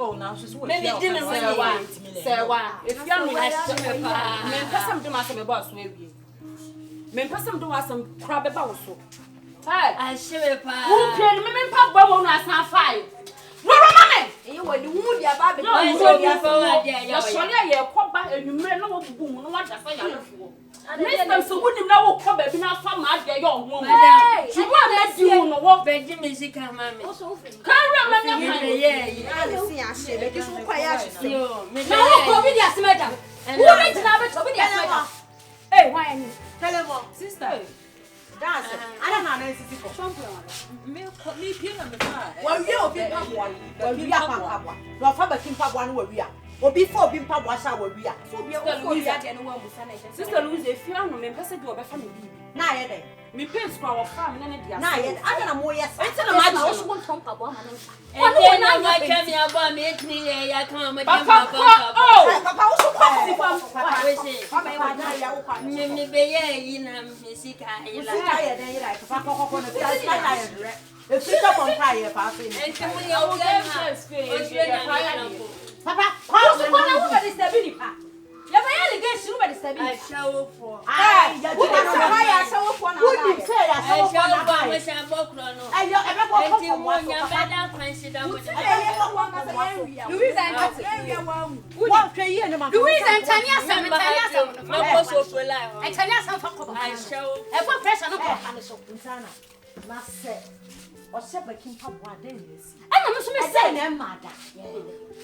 Oh, now she's what? Maybe didn't say one. Say one. If you are not, men person do my some boss with you. Men person do some crab about so. Hey, I share pa. Who can men pop bomb on us 5? No, mamma. You will do your baby. No, you surely you come back and you may know boom, no one just say Mr. So wouldn't know come back now from my young woman. She won't let you on the walk, Benjamin. She come, mammy. Can't remember, yeah, see, I just quiet. No, go with your madam. And who is never to be a hey, why? TEL3MO, sister. That's it. I don't know anything for something. Me, pin on the fire. Well, you'll be one. Well, we are one. Your father came for one where we are. Or before being pub was our we are. So we are Sister Louise, if you are no member, said you are family. Nay, me pins for our family. Nay, I don't know more. Yes, I tell you, I also want some papa. And then I came here about me. I come with Papa. Oh, Papa also me be in Messica. You like Papa. If you come on fire, Papa, and come with your Papa, what is the baby? You have against you, but it's the baby. Show for. I show for. Would you say I show for? I shall walk on. I don't want your better consider what Louise and area 1 year. Louise and Tanya, and Tanya, I show a professional Master. Or separate him from one day. I must say, no matter.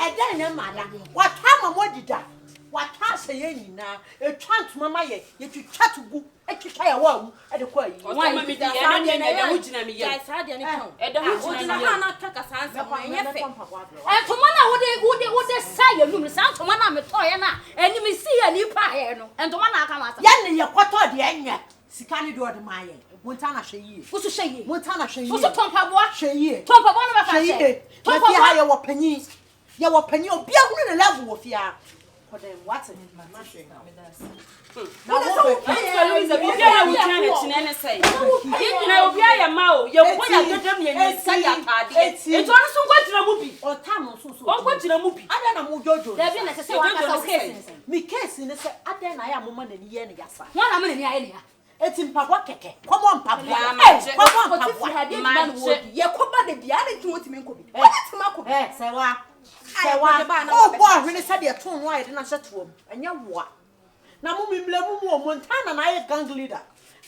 And then, madam, what time of did that? What has a yen now? A chance, mamma, yet you chat to go and to try a wall at the quay. Why, me, the original, yes, I didn't know. And the original not take a chance upon your face. And tomorrow, would they say your room sound to one of a toy and you may see a new pie, and to one I come out. Yan, your quarter, the end. Sikani do the Maya. Montana Shay. What's a shay? Montana Shay. What's a Tompa wash? Shay. Tompa one of a shay. Tompa, your pennies. Your penny will be a level of ya. For them, what's in my machine? Now, Louisa, we are with say. You know, we are a mow. Your way of the and say, it's also what to the movie or Tam or what to the movie. I don't know, Jojo. There's been a say, me case in a say, I then I am a woman in the end. One I'm in the area. It's in Papa. Come on, Papa. Come on, Papa. I didn't want you. Come on, the other two to me. What's Marco? Say what? Oh, boy, when they said you're too wide and I said to him, and you're what? Now, Mummy Blue Montana and I are gang leader.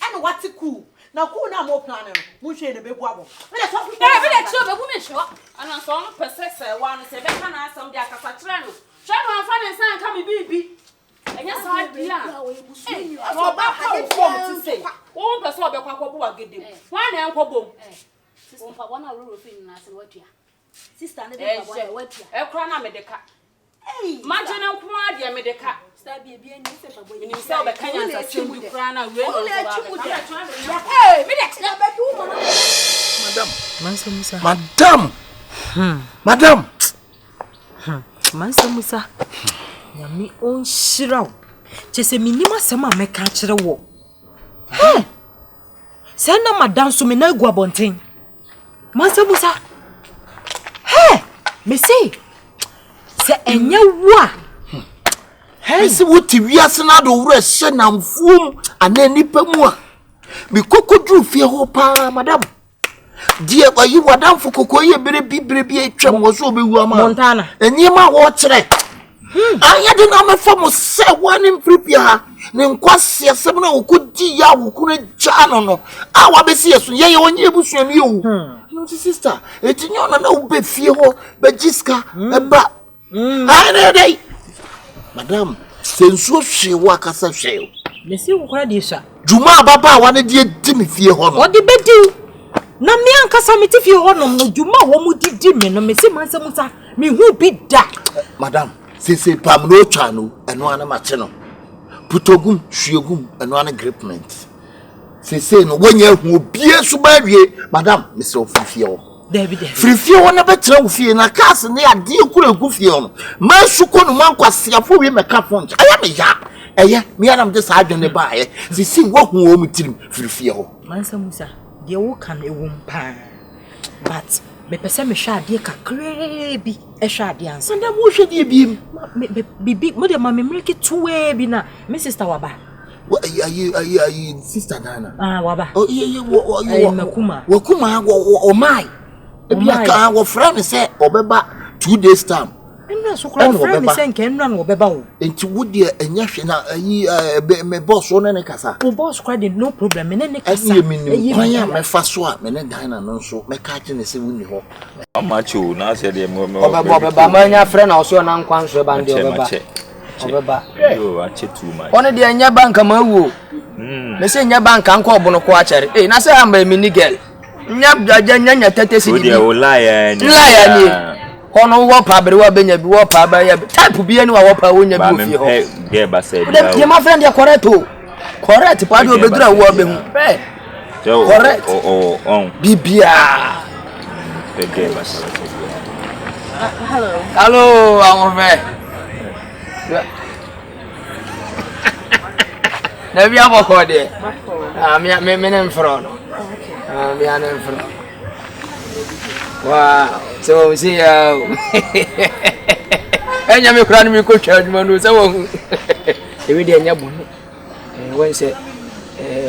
And what's it cool? Now, who now more planner? Mushe the big wobble. Let's talk about a woman shop. And I'm so possessor. One say, I can ask some Jacka Patrano. Shadow and Fan and San come baby. And yes, I be about how to say. One person of the Quaco get them. One uncle boom. One hour roofing and I said, what you Sister, a crown medica. Hey, Martin and Quadia medica. Stab be a himself a kind of chimney crown. Hey, Madam, Madam, Master Musa, Yami own shroud. Just a minima summer may catch the war. Hey, send them Madame so me no go abonting. Master Musa. Hey, me say, enya wa. Hey, see what we are saying do rest na mfum ana nipa mu a. Me kokodru fie ho pa madam. Die ayi wadam fo kokoye bere bi atwam wo so obewu ama. Montana. Enyima wo kire. Anya de na me fam se wani mfripia ha. Ne nkwase asem na okodi ya wo kuna ja no. A wa be se yeso ye wonye ebusuani yo. No sister, etinyo na ube fie ho be jiska eba. Ha dey. Madam, sensuo hwe wa kasa hwe. Me si wo kora de sha. Juma baba wa ne de di me fie ho no. O de bedi. Na me ankasa me ti fie ho no no juma wo mu didi me no me si mansa musa me hu bi da. Madam, se pam no twa no eno ana ma che no. Putogum, hwiegum eno ana gripment. Se no wonya hu obie so ba wie, madam, me se ofifie ho. David. Frifie ho na betra ofie na kas ne ade kura gufie ho no. Ma suko no man kwasiafo wi meka font. Aya me ya. Eye, me anam de sa adwene ba ye. Se wo hu o mutirim frifie ho. Mansa Musa, de wo kan ewum pa. But me pese me hwa ade kakra bi e hwa ade ansa na mo hwe de biem bibi mo de ma me mreki tuwe bi na me sister waba ayi sister Nana waba oh ye makuma o mai ebi aka wo fra me say obeba 2 days time enna so kra fra me say nke enna no obeba wo enti wo de enya hwe na ayi me boss wo ne kasa wo boss kra de no problem me ne kasa ayi me kwan ya me fa so a me ne Diana no so me ka kye ne se woni ho amacho na se de mo obeba ma nya fra na so na nkwan so ba ndi obeba yo ache too much one de nya bank ma wuo me se nya bank anko obono ko achere na se amba mi ni girl nya jaja nya tete si di o lie ni kono wo pa bere wa benya bi wo pa ba ya type bi ani wa wo pa wo nya bi ofi ho ge ba se de my friend ya correct pa de obedura wo be hu correct on bibia ge ba se hello our friend na bi aboko de me nem fro no me anem fro wow so see enya me kura ni me ko twa aduma no so wo e we de enya bonu won se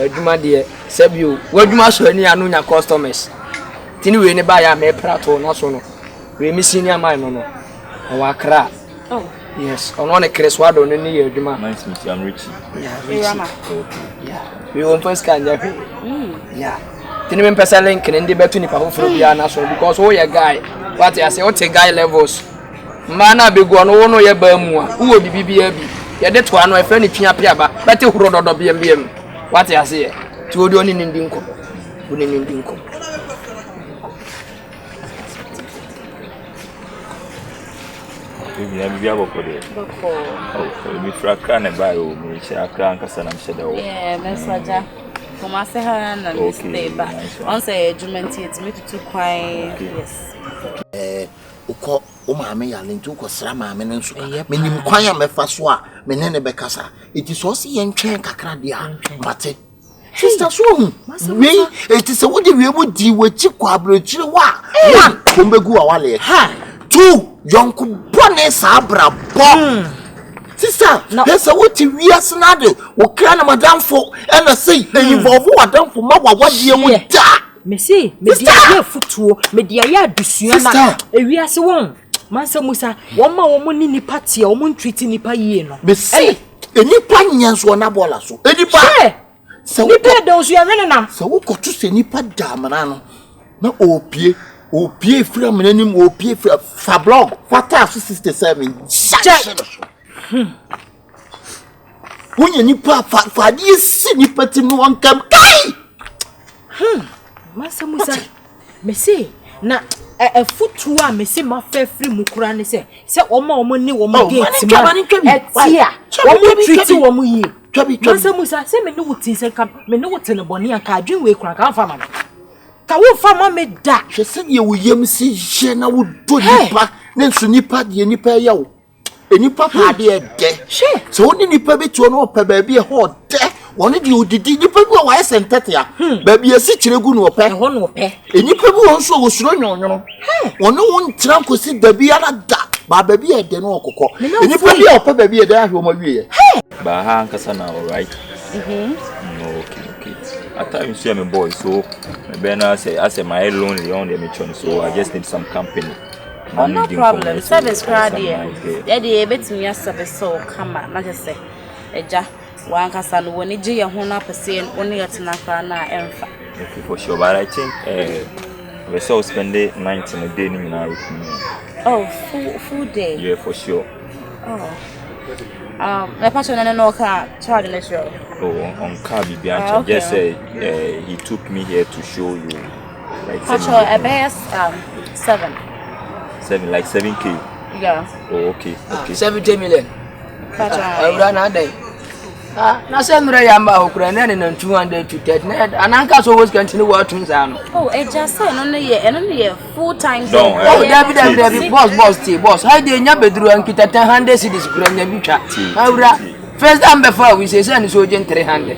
aduma de sabio waduma so ani anu nya customers tini we ni ba ya me prato no so no we mi senior man no wa kra oh yes ono ne kreswado no ni aduma nice meet you I'm Richie Awurama yeah we won first can ja yeah tini me pesa link ni ndi betu ni pa ho fro bia na so because wo ye guy what I say what guy levels mana be go no wo no ye ba mu a wo bibia bi ye de to ano e fra ni twia pia ba bete huro dodo biem what I say ti odi oni ndi nko oni ndi nko bibi bia boko de boko mi fraka na ba o mi sha akra nkasa na mshede wo yeah that's waja kuma se ha na mi stay ba on say jumenti it me to kwai yes uko o maame ya le ntu ko sra maame ne nso menim kwan ya mefa so a me ne be kasa iti so se ye ntwen kakra de a mate sister so hu we iti se wo de we mu di wachi kwa abrochire wa one kombegu wa wale ha two yonku bone sa brabo sister esa wo ti wiase na de wo kra na madamfo e na sei involve wadamfo ma wawade mu da Messi, media ya futuo, media ya adusua na ewiase won. Mansa Musa, woma wo ni nipa tie, wo ntwiti nipa yie no. Messi, enipa nyanso na bola so. Enipa. Se nipa de osu ya renenam. Se wo kotu se nipa damana no. Na opie fra menanim opie fra fa blog, fata 67. Wonya nipa fa die si nipa tim no wankam kai. Mansa Musa, Messi, na futu a Messi ma fe free mukura ne se omo ni omo gate ma etia omo treat omo yi Mansa Musa se me no wuti se kam me no wuti ne boni aka adwen we kura ka fa ma ka wo fa ma me da hwe se ye wo yem si je na wo do nipa ne nso nipa de nipa ya wo enipa pa de de so oni nipa betu no pa ba bi e ho de woni di odidi nipa bi wa sentete ya ba bi esi kiregu no pe ho no pe enipa bi won so wo suro nyonyono woni won tira kosi da bi ala da ba ba bi e de no okoko enipa bi o pa ba bi e da ahwe mo wie ba ha nkasa na all right okay at times you am a boy so maybe na say as my lonely on the mission so I just need some company. Oh, no problem. Service crowd here. Yeah, the betumi ya service so kama na just say eja wankasa no woni je ye ho na pese woni yetena kra na emfa. Okay, for sure, but I think we so spend the night in a day na with me. Oh, full day. Yeah, for sure. Oh. My passion no car charge in the show. Oh, on car Bianca just say he took me here to show you like a best 7 like 7K. Yeah. Oh, okay. 70 million. Awurana dai. Na say mura yamba okura na na 200 to 30. Ananka so was continue what twins ano. Oh, it just say no ye full time job. Oh, David boss. How dey nya bedru ankita 100 cedis kura nya bitwa. Awura first time before we say so so 300.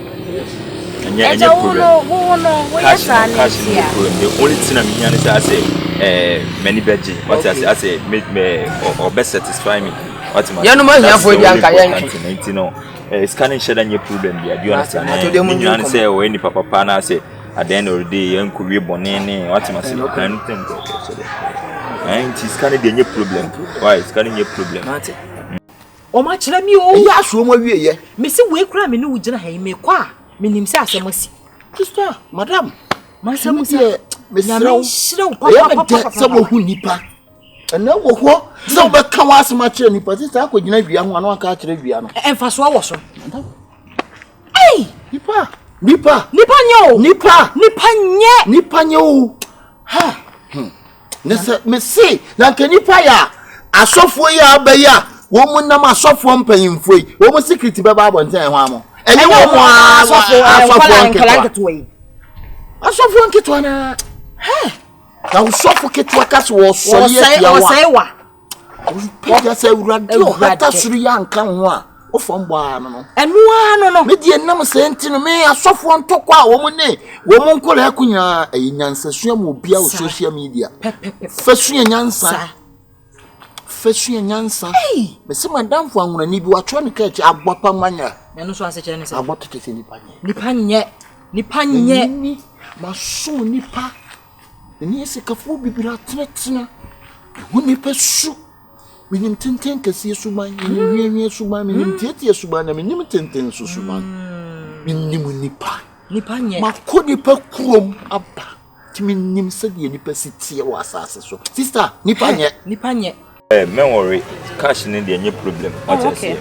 And yeah, no, yes, the only thing I'm here to say many beji. What I say make me or best satisfy me. What my you know my here for the anka scanning share any problem there. Do you understand? You say or any papa na say at the end of the day you could be bonene. What my say anything go so and it's scanning the any problem. Why scanning your problem? O ma kire mi o. Ya so mo wie ye. Me se we kura me no ugina ha me kwa. Me nim se asemasi. Sister, madam. Masamusi me shira papa. Ya se wo hu nipa. Na wo ho, se wo ka wa asema kire nipa. Sister akogina bia ho anu aka kire bia no. Emfa so wo so. Ei, Nipa nyo. Nipa nye. Ha. Nese me see na nke nipa ya asofo ya abaya. Wo mu nam asofo mpanyimfo yi. Wo mu secret be ba abonten ho amo. Enye wo mu asofo nketwa na. Na usofo ketwa kaso wo so ye ya wa. Wo say urade o hata suru ya nka ho a. O fombo ano no. Enu no. Me die nam senti no me asofo ntokwa a wo mu ne. Wo mu nkola akunya nyansasua mu bia o social media. Fasua nyansa. Hey, me se madam fo anwona ni bi wa tro ne ka chi agbapa manya. Enu so asechire ne se. Agboto tete nipa nye. Ni maso nipa. Ni se kafo bibira tretena. Wo nipa su. Minim tenten kase suman, minim suman, minim tietie suman, na minim tenten so suman. Minim nipa nye. Mako nipa kurom aba. Ti minim se de nipa sitie wa asase so. Sister, nipa nye. Men worry, cash in the any problem. Okay.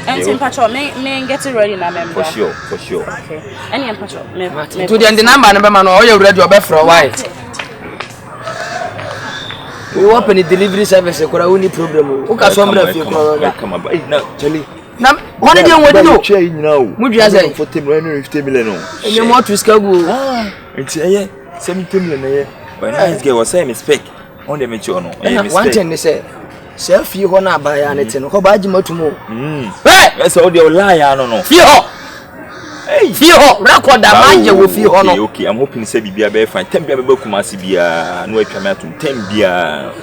And in patrol, me get it ready now, member. For sure. Okay. Any in patrol, me. To the number man, all you ready your for a while. We open the delivery service, a only problem. Who can some of you come about it now, Charlie? Now, what did you want to do? Change now. Would you say for 50 million? And you want to schedule? It's a 70 million. But nice girl was saying mistake on the mature. One thing they say. Self you wanna buy anything, how bad you want to move? That's all the lie, I don't know. Fear, record that man you will feel honor. Okay, I'm hoping to say be a fine 10 beer kumasi be a no come out to 10 beer.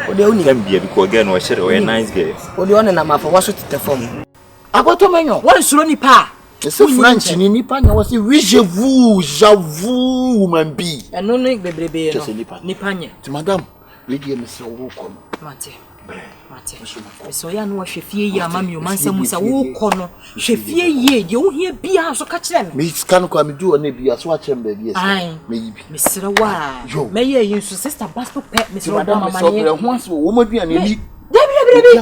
Or the only 10 beer because again was shadow a nice girl. What do you want to for what's the form? I got to menyo. What is running pa? It's a French in nipa na was j'avoue woman be. And no like baby nipa nye. Madam, we dey me say wo ko no. Mate. So ya no hwefie yi amami o mansa musa wo kono hwefie yi de wo hia bia so ka kire me scan kwa me du ona bia so a chem ba bia me yibi me sere wa me ye yin so sister baspo pe me sere wa mama ne so ho aso wo madua ne ni debi me ni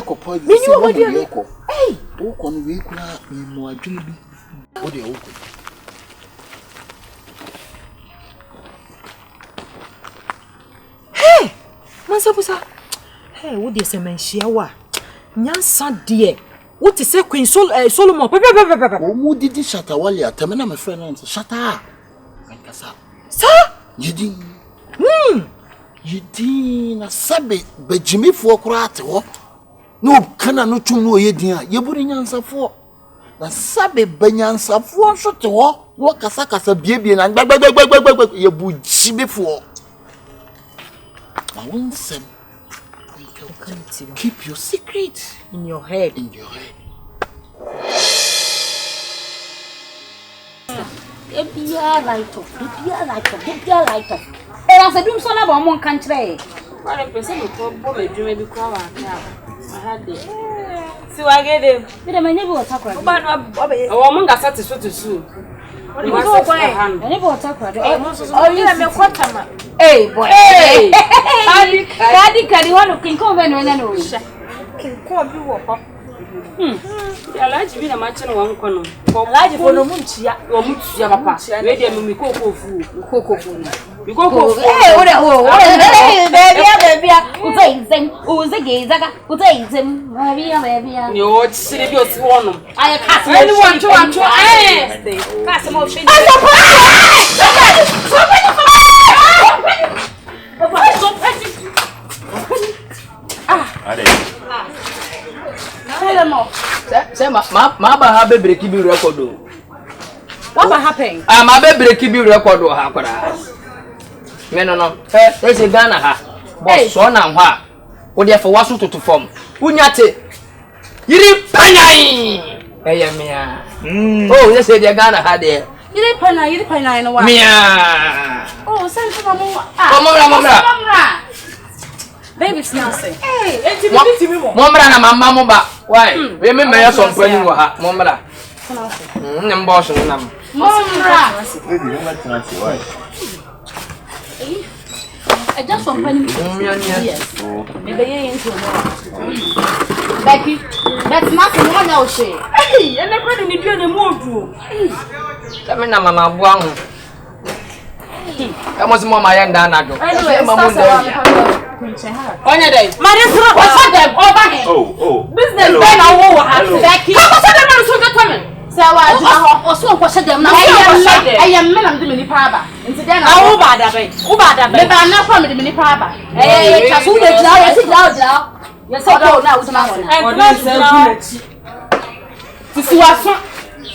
wo madua ne eh wo kono we kula me mo adwene bi wo de wo ko hey mansa musa hey, what is a menshia wa? Nyansa dear. What is a Queen Solomon? Oh, who did this shatter while you are telling my friend? Shatter. Sir? You didn't. You didn't. A sabbath, but Jimmy for crat. No, can I not know ye dear? You putting answer for the sabbath, Banyansa for shot to walk. Walk a sack as a baby and you would Jimmy for. I won't say. Keep your secret in your head. Be light up. And I said, do so about one country. I'm person who come me dream be kwa I had it. So I get him. Did my neighbor attack her? Oh, among us at so to sue. What was so quiet? I never attack her. Oh, you have a quarter. Hey, boy. Hey, Daddy, want to come when I know. Can call you up. I like you in a match in one corner. For large for no munchia or munchia, papa. Ready and we go food. We go for baby. Who's a gazer? Who takes him? Baby, you're serious one. I can't want to pass him off. Say, my baby breaking record. What happened? My baby breaking record. No. There's a Ghana. Boss, so na hwa. Wo de fa waso tutu fom. Unyate. Yiri panai. Eya mia. Oh, you say they Ghana had there. Yiri panai no wa. Mia. Oh, send to mama. Mama. Baby snazzy. Hey, enti mi mo. Momra na mama mo ba. Why? We me meya so mpani wo ha. Momra. Nem boss no nam. Momra. Baby, you want to say why? I just want penny. Yes. Maybe you into Becky, that's nothing one else. Hey, and I'm ready to do the more. Let me na mama buang. Kamu semua mayan dan ado. Anyway, mamun dah. Onya day. Maria, what's them over here? Oh. Business then I will have Becky. How much them so get coming? So I also question them now. I am men am the mini paba. Into then I will bad that way. Me ba na from the mini paba. Eh, just who the now, sit down. Yes, I go now with my one. And that's to see what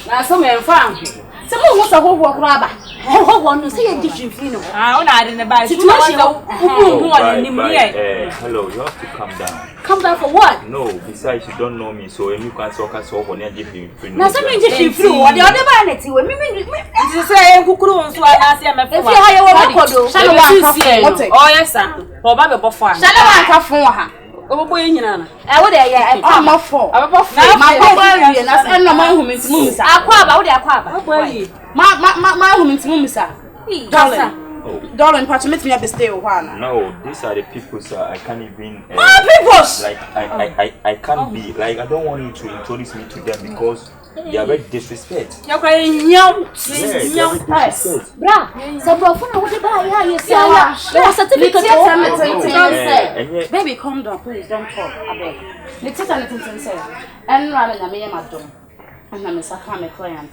na so me fan. Se mo wo so ho kraba. Ho wo no say you different free no. Una ade ne ba. Situation ubu on nim here. Hello, you have to calm down. Calm down for what? No, besides you don't know me, so you can't talk us over near different free. Na so me different free. What the other man let you. Me it say kukuru nso ana se me fa. If you hire wo kodo. Shall we see? Oh yes sir. For ba be bofo. Shall we ka fon ha? Obo nyina na. Wo de ye ma fo. Ma ko wie na se na ma hu mintimu misa. Akwa wo de akwa ma hu mintimu misa. Darling, patch me to stay over. No, these are the people, sir. I can't even. People! Like I can't be like I don't want you to introduce me to them because they are very disrespect. You're crying young. Bra, so bro, what about ya? You see, I certificate. Baby, calm down, please. Don't talk. I beg. Let's take a little say. And rather than me, my dog. And I'm a sacrament client.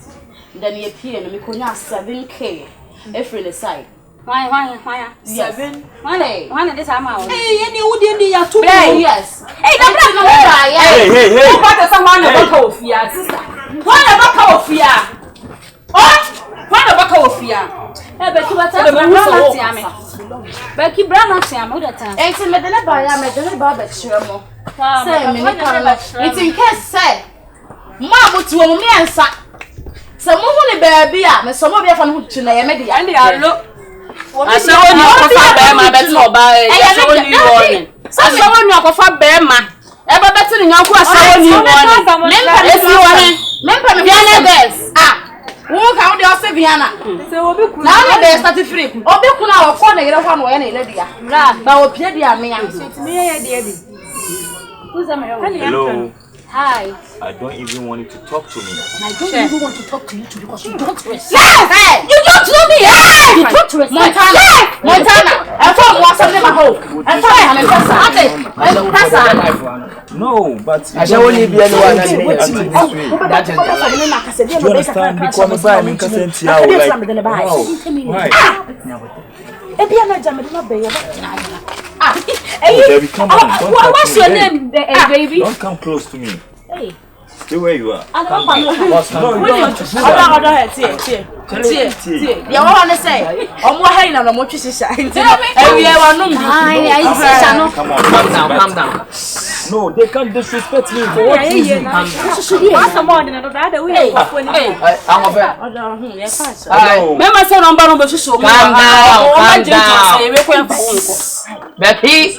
Then you appear and we could not 7K every the side. Why? 7? One this amount. Hey, any would in the 2? Yes. Hey, Hey. What is someone about Kofia, sister? What about Kofia? What about Kofia? Becky, what's up? Becky Brown, I'm that time. Ain't it medal by a medal barber, Shiramo? Say, it's in case, say, Mamma to me answer. Some only baby, and some of you from who to name it, and they are look. I saw you offer Bema better by someone you offer Bema. Ever better than your question you want. Member Vienna best. Walk out the Oseviana. So now the best at the free. Obikuna or corner, you don't want any lady. But Pierre, me, who's a Hello. Hi. I don't even want you to talk to me. I don't even want to talk to you too because you don't respect. Hey! You don't know me! Hey! You don't respect. Montana! I thought was something my home. I thought I No, but I don't want to be anyone that is do you understand? Because I'm in Casentia. Baby, come on. What's your name, baby? Don't come close to me. Hey. Stay where you are. I don't know. You want to say? I'm more hanging on a motor sister. Calm down. No, they can't disrespect me for what reason? Becky.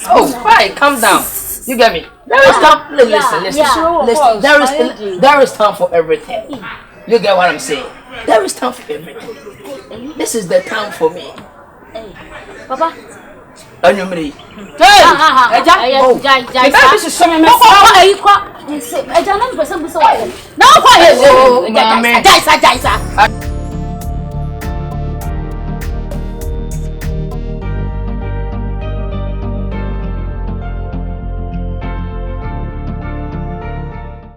Oh, right, calm down. You get me? There is time. Listen. There is time for everything. You get what I'm saying? There is time for everything. This is the time for me. Papa. And you marry. Hey!